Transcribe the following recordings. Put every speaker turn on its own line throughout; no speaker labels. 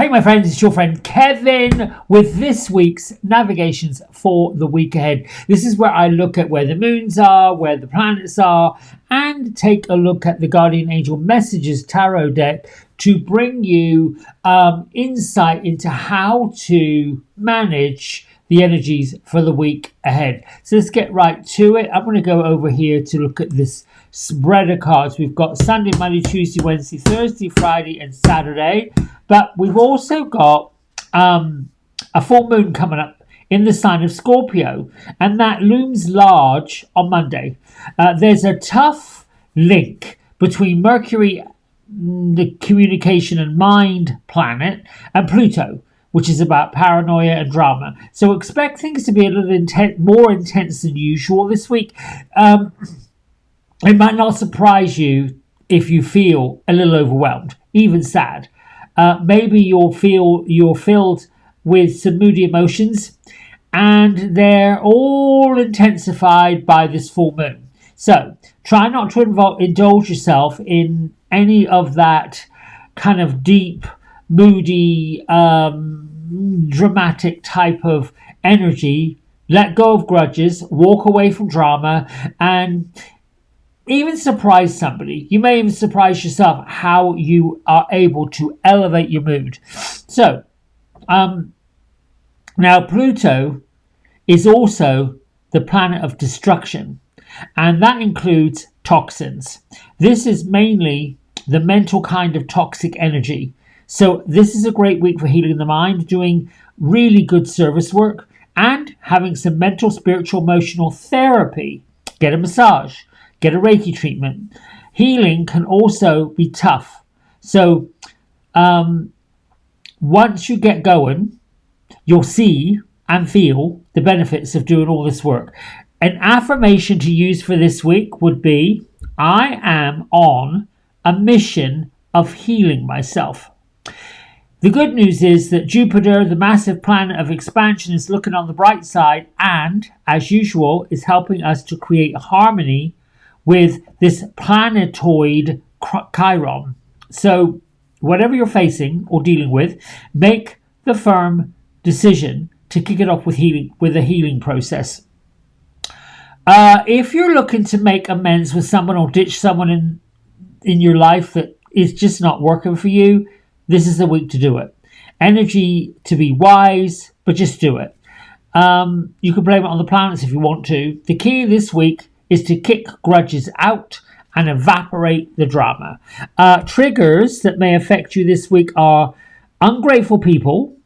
Hey my friends, it's your friend Kevin with this week's navigations for the week ahead. This is where I look at where the moons are, where the planets are, and take a look at the Guardian Angel Messages Tarot deck to bring you insight into how to manage the energies for the week ahead. So let's get right to it. I'm going to go over here to look at this spread of cards. We've got Sunday, Monday, Tuesday, Wednesday, Thursday, Friday, and Saturday. But we've also got a full moon coming up in the sign of Scorpio, and that looms large on Monday. There's a tough link between Mercury, the communication and mind planet, and Pluto, which is about paranoia and drama. So expect things to be a little more intense than usual this week. It might not surprise you if you feel a little overwhelmed, even sad. Maybe you're filled with some moody emotions, and they're all intensified by this full moon. So try not to indulge yourself in any of that kind of deep, moody, dramatic type of energy. Let go of grudges, walk away from drama, and even surprise somebody. You may even surprise yourself how you are able to elevate your mood. So, now Pluto is also the planet of destruction, and that includes toxins. This is mainly the mental kind of toxic energy. So this is a great week for healing the mind, doing really good service work, and having some mental, spiritual, emotional therapy. Get a massage. Get a Reiki treatment. Healing can also be tough. So once you get going, you'll see and feel the benefits of doing all this work. An affirmation to use for this week would be, I am on a mission of healing myself. The good news is that Jupiter, the massive planet of expansion, is looking on the bright side and, as usual, is helping us to create harmony with this planetoid Chiron. So whatever you're facing or dealing with, make the firm decision to kick it off with a healing process. If you're looking to make amends with someone or ditch someone in your life that is just not working for you, this is the week to do it. Energy to be wise, but just do it. You can blame it on the planets if you want to. The key this week is to kick grudges out and evaporate the drama. Triggers that may affect you this week are ungrateful people,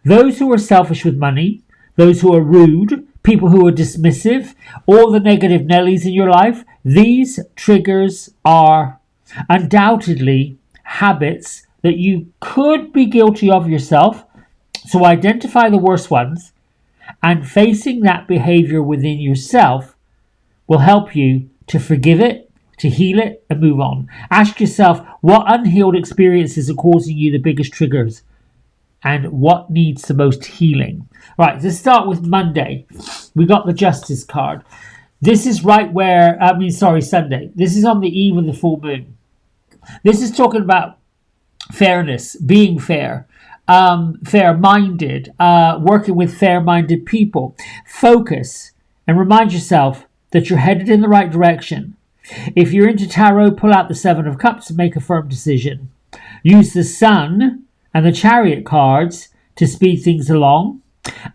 those who are selfish with money, those who are rude, people who are dismissive, all the negative Nellies in your life. These triggers are undoubtedly habits that you could be guilty of yourself. So identify the worst ones, and facing that behavior within yourself will help you to forgive it, to heal it, and move on. Ask yourself, what unhealed experiences are causing you the biggest triggers, and what needs the most healing? Right, let's start with Monday. We got the Justice card. This is Sunday. This is on the eve of the full moon. This is talking about fairness, being fair, fair-minded, working with fair-minded people. Focus and remind yourself that you're headed in the right direction. If you're into tarot, pull out the Seven of Cups and make a firm decision. Use the Sun and the Chariot cards to speed things along,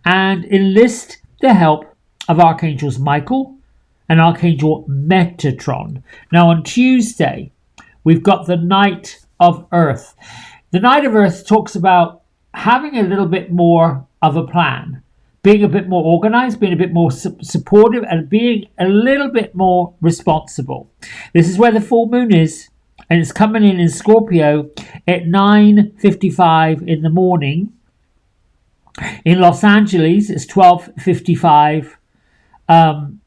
and enlist the help of Archangels Michael and Archangel Metatron. Now on Tuesday, we've got the Knight of Earth. The Knight of Earth talks about having a little bit more of a plan, being a bit more organized, being a bit more supportive, and being a little bit more responsible. This is where the full moon is, and it's coming in Scorpio at 9:55 in the morning. In Los Angeles, it's 12:55. I've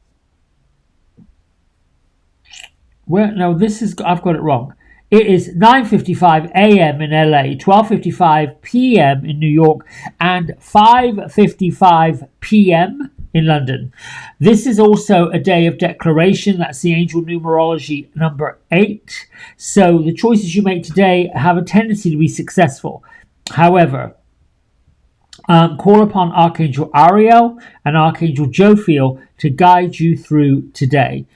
got it wrong. It is 9:55 a.m. in LA, 12:55 p.m. in New York, and 5:55 p.m. in London. This is also a day of declaration. That's the angel numerology number 8. So the choices you make today have a tendency to be successful. However, call upon Archangel Ariel and Archangel Jophiel to guide you through today.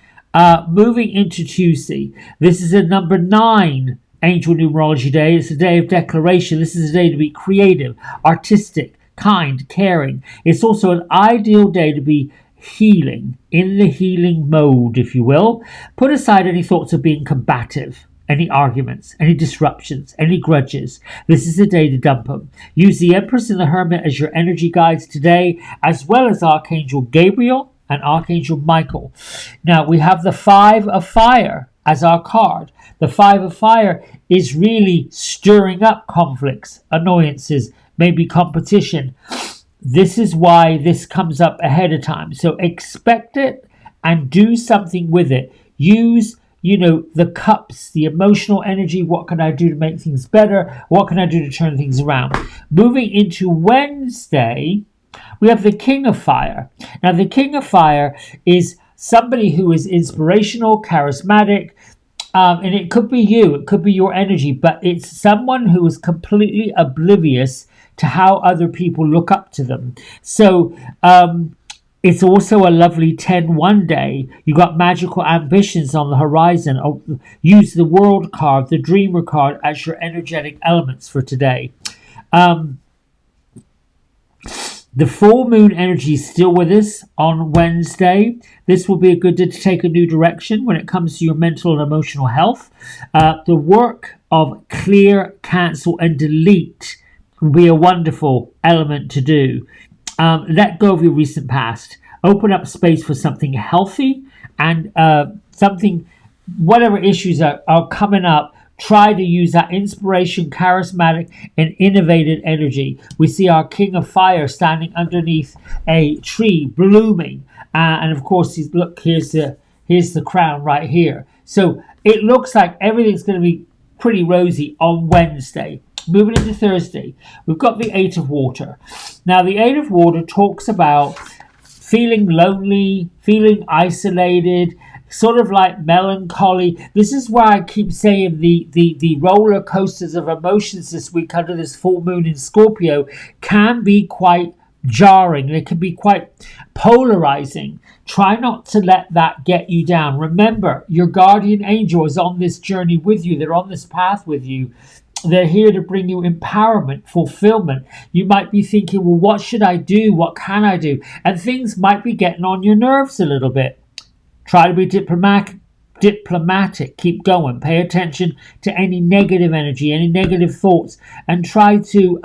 Moving into Tuesday, this is a number 9 angel numerology day. It's a day of declaration. This is a day to be creative, artistic, kind, caring. It's also an ideal day to be healing, in the healing mode, if you will. Put aside any thoughts of being combative, any arguments, any disruptions, any grudges. This is the day to dump them. Use the Empress and the Hermit as your energy guides today, as well as Archangel Gabriel and Archangel Michael. Now, we have the 5 of Fire as our card. The 5 of Fire is really stirring up conflicts, annoyances, maybe competition. This is why this comes up ahead of time. So expect it and do something with it. Use the cups, the emotional energy. What can I do to make things better? What can I do to turn things around? Moving into Wednesday, we have the King of Fire. Now, the King of Fire is somebody who is inspirational, charismatic, and it could be you, it could be your energy, but it's someone who is completely oblivious to how other people look up to them. So, it's also a lovely 10-1 day. You got magical ambitions on the horizon. Use the World card, the Dreamer card, as your energetic elements for today. The full moon energy is still with us on Wednesday. This will be a good day to take a new direction when it comes to your mental and emotional health. The work of clear, cancel, and delete will be a wonderful element to do. Let go of your recent past. Open up space for something healthy and whatever issues are coming up. Try to use that inspiration, charismatic, and innovative energy. We see our King of Fire standing underneath a tree, blooming, and of course, here's the crown right here. So it looks like everything's going to be pretty rosy on Wednesday. Moving into Thursday, we've got the 8 of Water. Now, the 8 of Water talks about feeling lonely, feeling isolated, sort of like melancholy. This is why I keep saying the roller coasters of emotions this week under this full moon in Scorpio can be quite jarring. They can be quite polarizing. Try not to let that get you down. Remember, your guardian angel is on this journey with you. They're on this path with you. They're here to bring you empowerment, fulfillment. You might be thinking, well, what should I do? What can I do? And things might be getting on your nerves a little bit. Try to be diplomatic. Keep going. Pay attention to any negative energy, any negative thoughts, and try to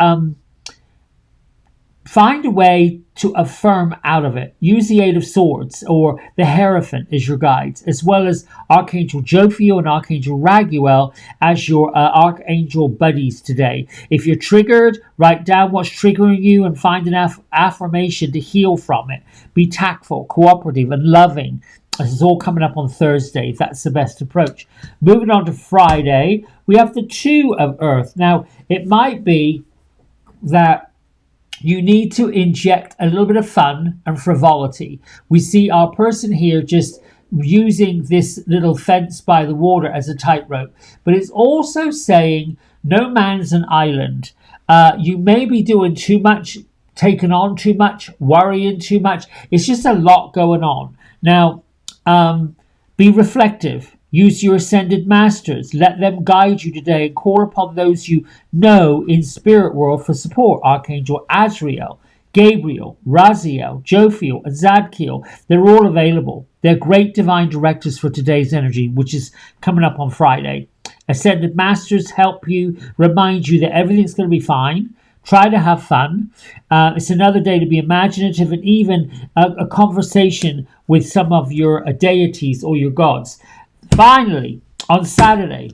find a way to affirm out of it. Use the 8 of Swords or the Hierophant as your guides, as well as Archangel Jophiel and Archangel Raguel as your Archangel buddies today. If you're triggered, write down what's triggering you and find an affirmation to heal from it. Be tactful, cooperative, and loving. This is all coming up on Thursday. That's the best approach. Moving on to Friday, we have the 2 of Earth. Now, it might be that you need to inject a little bit of fun and frivolity. We see our person here just using this little fence by the water as a tightrope. But it's also saying no man's an island. You may be doing too much, taking on too much, worrying too much. It's just a lot going on. Now, be reflective. Use your ascended masters. Let them guide you today and call upon those you know in spirit world for support. Archangel Azrael, Gabriel, Raziel, Jophiel, and Zadkiel. They're all available. They're great divine directors for today's energy, which is coming up on Friday. Ascended masters help you, remind you that everything's going to be fine. Try to have fun. It's another day to be imaginative and even a conversation with some of your deities or your gods. Finally, on Saturday,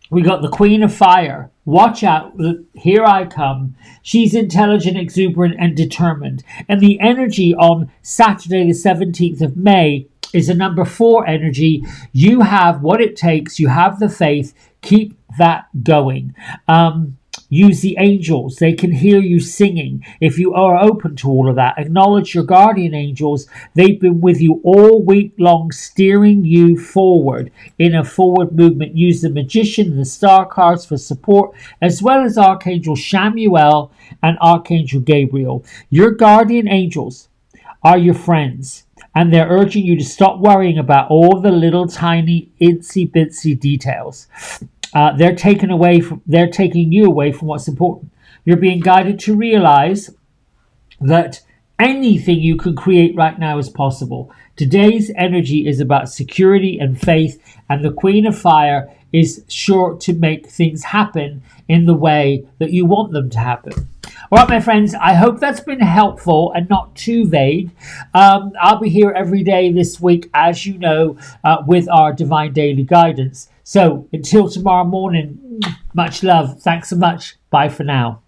we got the Queen of Fire. Watch out, here I come. She's intelligent, exuberant, and determined. And the energy on Saturday, the 17th of May, is a number 4 energy. You have what it takes. You have the faith. Keep that going. Use the angels. They can hear you singing. If you are open to all of that, acknowledge your guardian angels. They've been with you all week long, steering you forward in a forward movement. Use the magician and the star cards for support, as well as Archangel Chamuel and Archangel Gabriel. Your guardian angels are your friends, and they're urging you to stop worrying about all the little tiny itsy bitsy details. They're taking you away from what's important. You're being guided to realize that anything you can create right now is possible. Today's energy is about security and faith, and the Queen of Fire is sure to make things happen in the way that you want them to happen. All right, my friends, I hope that's been helpful and not too vague. I'll be here every day this week, as you know, with our Divine Daily Guidance. So until tomorrow morning, much love. Thanks so much. Bye for now.